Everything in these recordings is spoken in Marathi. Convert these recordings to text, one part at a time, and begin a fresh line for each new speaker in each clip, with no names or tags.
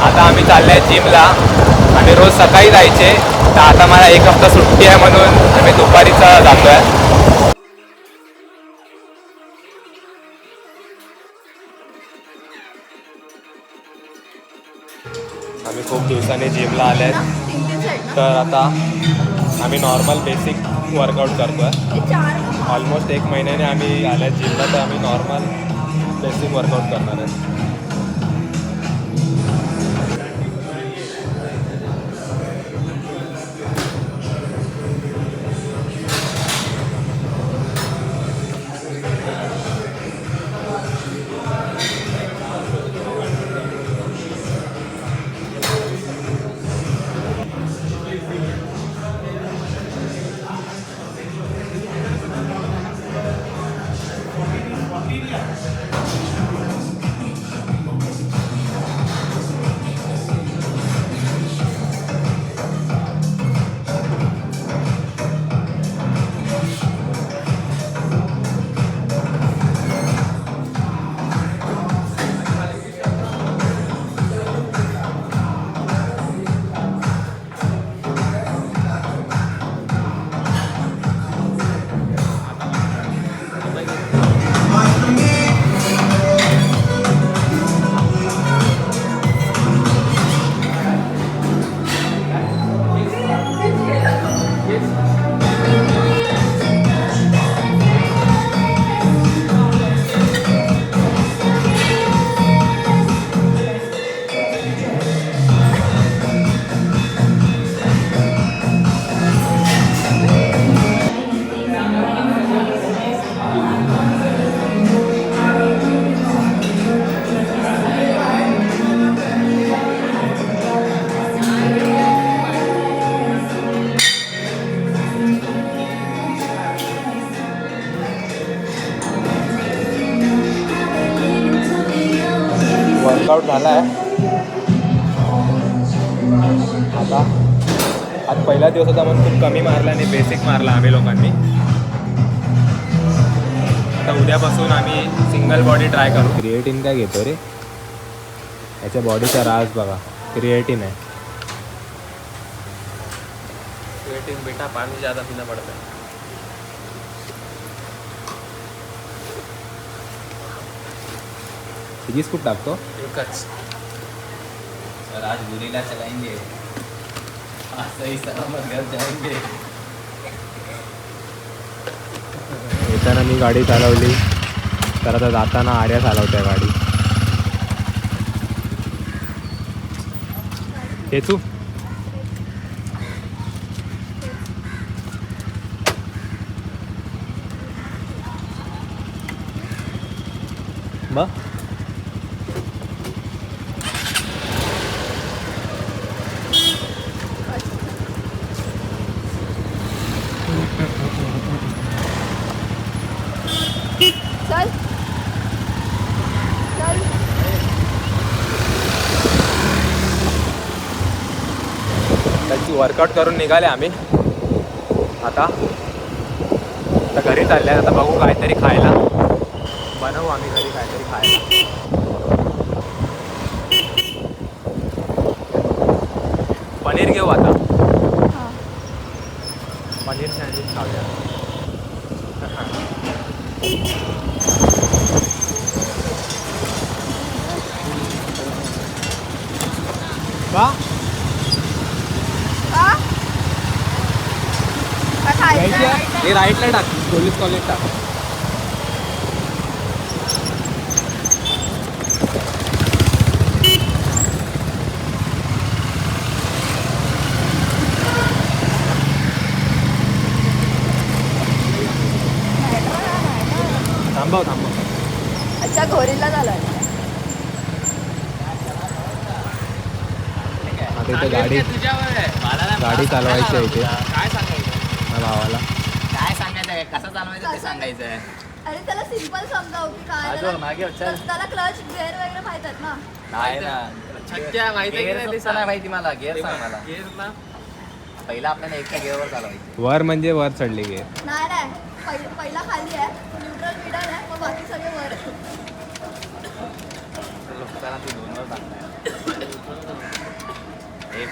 आता आम्ही चाललोय जिमला. आम्ही रोज सकाळी जायचे, तर आता मला एक हफ्ता सुट्टी आहे म्हणून आम्ही दुपारीच जातोय. आम्ही खूप दिवसांनी जिमला आले आहेत, तर आता आम्ही नॉर्मल बेसिक वर्कआउट करतो आहे. ऑलमोस्ट 1 महिन्याने आम्ही आल्या जिमला, तर आम्ही नॉर्मल बेसिक वर्कआउट करणार आहे. वर्कआउट झाला आहे. आता आज पहिला दिवस होता म्हणून खूप कमी मारला आणि बेसिक मारला आम्ही लोकांनी. आता उद्यापासून आम्ही सिंगल बॉडी ट्राय करू. क्रिएटिन काय घेतो रे? याच्या बॉडीचा राज बघा, क्रिएटिन आहे. क्रिएटिन बेटा पाणी ज़्यादा पीना पड़ता है. किस कुछ टाकतो एकच.
और आज गुरीला चलाएंगे, आज सही सलामत घर जाएंगे.
येताना मी गाडी चालवली, तर आता जाताना आर्या चालवते गाडी. खेचू बा.
चल चल.
त्याची वर्कआउट करून निघाले आम्ही. आता घरी चालले. आता बघू काहीतरी खायला बनवू आम्ही घरी, काहीतरी खायला. पनीर घेऊ आता. पनीर सँडविच खाऊया. का हे राईटला टाक, पोलीस कॉलेज टाक. थांबव.
अच्छा, घोरीला झालाय.
आता इथे गाडी चालवायची आहे इथे.
काय सांगायचं
भावाला
काय सांगायचं आहे, कसं चालवायचं ते सांगायचं आहे.
अरे त्याला सिंपल समजाव की काय.
आजो, मागे चल.
त्याला क्लच गेअर वगैरे माहित आहेत ना.
नाही ना,
छक्क्या माहिती आहे की नाही ते
गेअरचं नाही माहिती मला. गेअर सांग मला.
गेअर ना
पहिला आपल्याला एका गेअरवर चालवायचं.
वर म्हणजे वर चढली गे.
नाही पहिला खाली आहे, न्यूट्रल मिडल आहे, मग बाकी सगळे वर आहे.
लोकांना ती 2 वर टाकताय.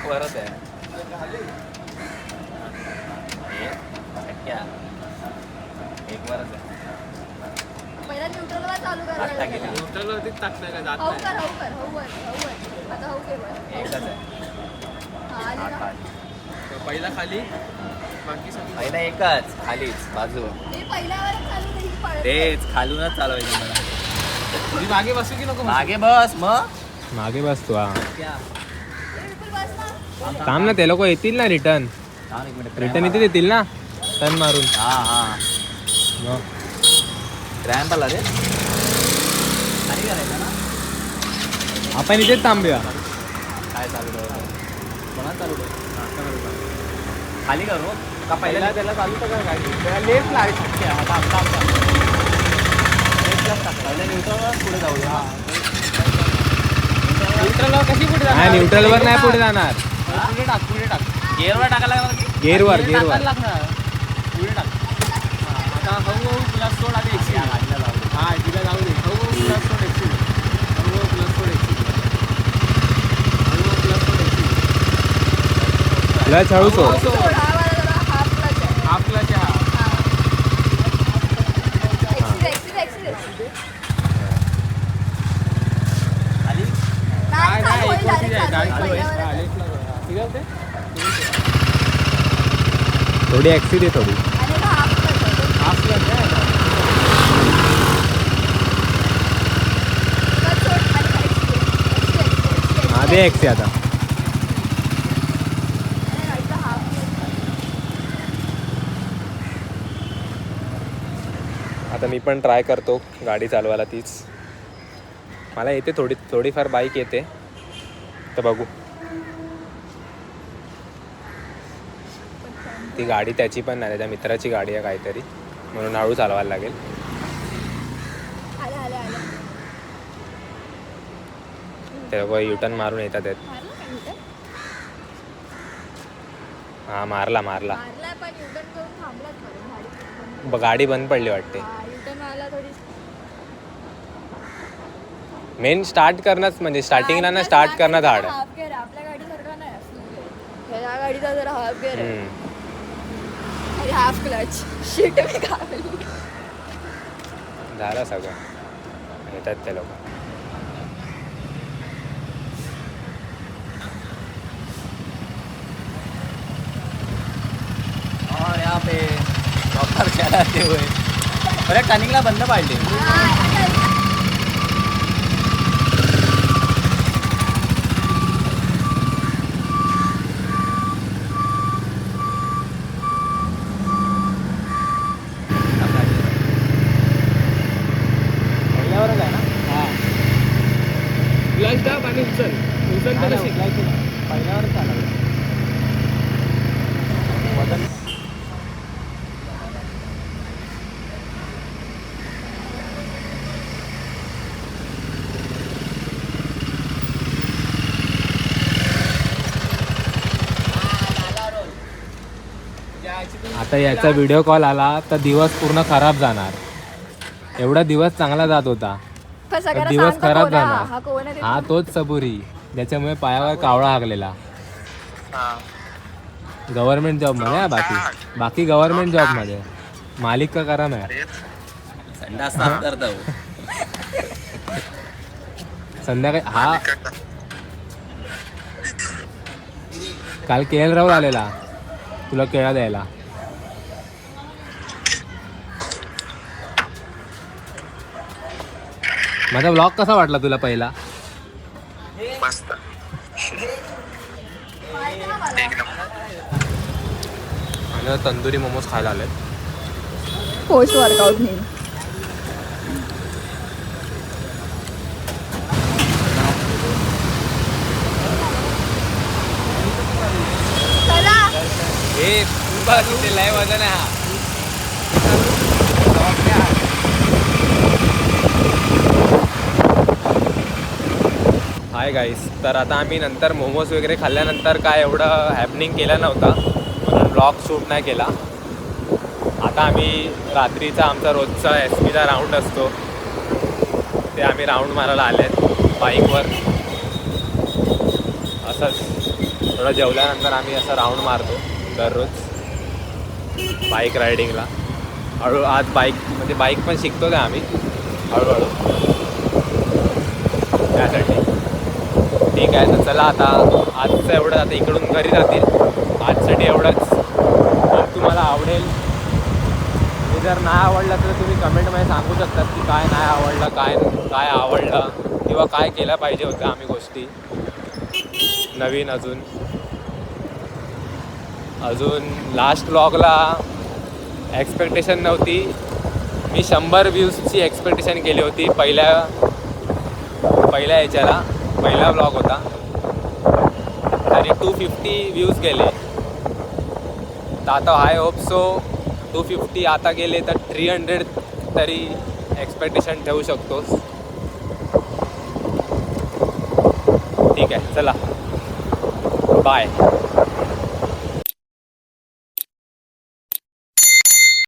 एक वरच आहे एक वरच आहे
पहिला न्यूट्रलवर चालू
आठ
करायला
टाकेल.
लागेल.
न्यूट्रलवरतीच टाकणार का जात
हळू
नाही
कर हळू कर हळू वर. आता हळू घे वर.
एकच आहे
हा आली
आठ
ना.
आठ
पहिला खाली बाकी सगळी
पहिला एकच खालीच बाजू
हे पहिल्यावरच चालू नाही पळत.
तेच खालूनच चालवायचं मला
मी मागे बसू की नको
मागे बस मग
मागे बसतो हा
क्या?
बिलकुल बस ना.
थांब ना ते लोक येतील ना रिटर्न
थांब एक मिनिट
रिटर्न इथे येतील ना टर्न मारून
हा हा
मग
रॅम्प आला रे खाली करायचं ना
आपण इथेच थांबूया
काय चालू ठेवायचं कोणा चालू ठेव खाली करू का पहिला
त्याला चालू तर काय गाडी त्याला लेफ्ट लावायची
पहिल्या न्यूट्रलवर पुढे जाऊया
न्यूट्रलवर कशी पुढे
नाही न्यूट्रलवर नाही पुढे जाणार
पुढे टाक
गेअरवर टाकायला लागला की
गेअरवर
टाकायला
गेअरवर
लागणार पुढे टाक आता हळूहळू प्लस सोड आधी एक्सिट
या गाडीला लावू
हा तिला जाऊ दे हळूहळू प्लस सोड एक्सिट हळूहळू प्लस सोड एक्सिट हळूहळू प्लस सोड एक्सिट
लच हळू सोड
सोड. हा वाला जरा हाफ क्लच आहे.
हाफ क्लच आहे हा
एक्सिट.
खाली
नाही चालू होईल,
वरती
direct
जाय,
चालू होईल.
गाडी
पहिल्यावरच आहे.
लेफ्टला जाऊया. ठीक आहे ते?
थोडी ऍक्सिड आहे थोडी
आणि हा हाफ क्लच आहे.
हाफ क्लच आहे
क्लच सोड आणि एक्सिट.
हा दे ऍक्सी आता
आणि राईटला हाफ क्लच.
आता मी पण ट्राय करतो गाडी चालवायला तीच मला येते थोडीफार बाईक येते तर बघू ती गाडी त्याची पण नाही त्याच्या मित्राची गाडी आहे काहीतरी म्हणून हळू चालवायला लागेल
आले.
ते लोक युटर्न मारून येतात आहेत.
मारलं का युटर्न?
हा मारला
मारलाय पण युटर्न करून थांबलाच नाही.
गाडी बंद पडली वाटते
युटर्न मारला थोडी.
मेन स्टार्ट करणंच म्हणजे स्टार्टिंगला ना स्टार्ट करणं हार्ड आहे
हाफ गेअर आपल्या गाडीसारखा नाही full gear. ह्या गाडीचा जरा हाफ गेअर आहे आणि हाफ क्लच. शीट मी काढली.
झालं सगळं येतात ते लोक
और यहाँ पे प्रॉपर चलाते हुए अरे टर्निंगला बंद पाडली
पहिल्यावरच आहे ना
क्लच दाब आणि उचल तर शिक
पहिल्यावरच चालवलं वजन आता याचा व्हिडिओ कॉल आला तर दिवस पूर्ण खराब जाणार एवढा दिवस चांगला जात होता तर दिवस खराब जाणार
हा कोण आहे ते
हा तोच सबुरी ज्याच्यामुळे पायावर कावळा हागलेला गव्हर्नमेंट जॉब मध्ये हा बाकी गव्हर्नमेंट जॉब मध्ये मालिक का करम आहे
संडास साफ करता हो.
संध्याकाळी हा काल KL राहुल आलेला तुला केळा द्यायला माझा ब्लॉग कसा वाटला तुला पहिला आणि तंदुरी मोमोज खायला आले
पोस्ट वर्कआउट नाही चला
हे बस ते लय वजन आहे हाय गाईस तर आता आम्ही नंतर मोमोज वगैरे खाल्ल्यानंतर काय एवढं हॅपनिंग केलं नव्हतं म्हणून ब्लॉग शूट नाही केला आता आम्ही रात्रीचा आमचा रोजचा SP चा राऊंड असतो ते आम्ही राऊंड मारायला आले आहेत बाईकवर असंच थोडं जेवल्यानंतर आम्ही असं राऊंड मारतो दररोज बाईक रायडिंगला. हळू आज बाईक म्हणजे बाईक पण शिकतो ते आम्ही हळूहळू त्यासाठी. ठीक आहे, तर चला आता आजचं एवढं, आता इकडून घरी जातील. आजसाठी एवढंच. तुम्हाला आवडेल. आणि जर नाही आवडलं तर तुम्ही कमेंटमध्ये सांगू शकतात की काय नाही आवडलं, काय आवडलं किंवा काय केलं पाहिजे होतं आम्ही गोष्टी नवीन. अजून लास्ट व्लॉगला एक्सपेक्टेशन नव्हती. मी 100 व्ह्यूजची एक्सपेक्टेशन केली होती पहिल्या याच्याला. पहिला व्लॉग होता तरी 250 व्ह्यूज गेले. तर आता आय होप सो 250 आता गेले तर 300 तरी एक्सपेक्टेशन ठेवू शकतोस. ठीक आहे, चला बाय.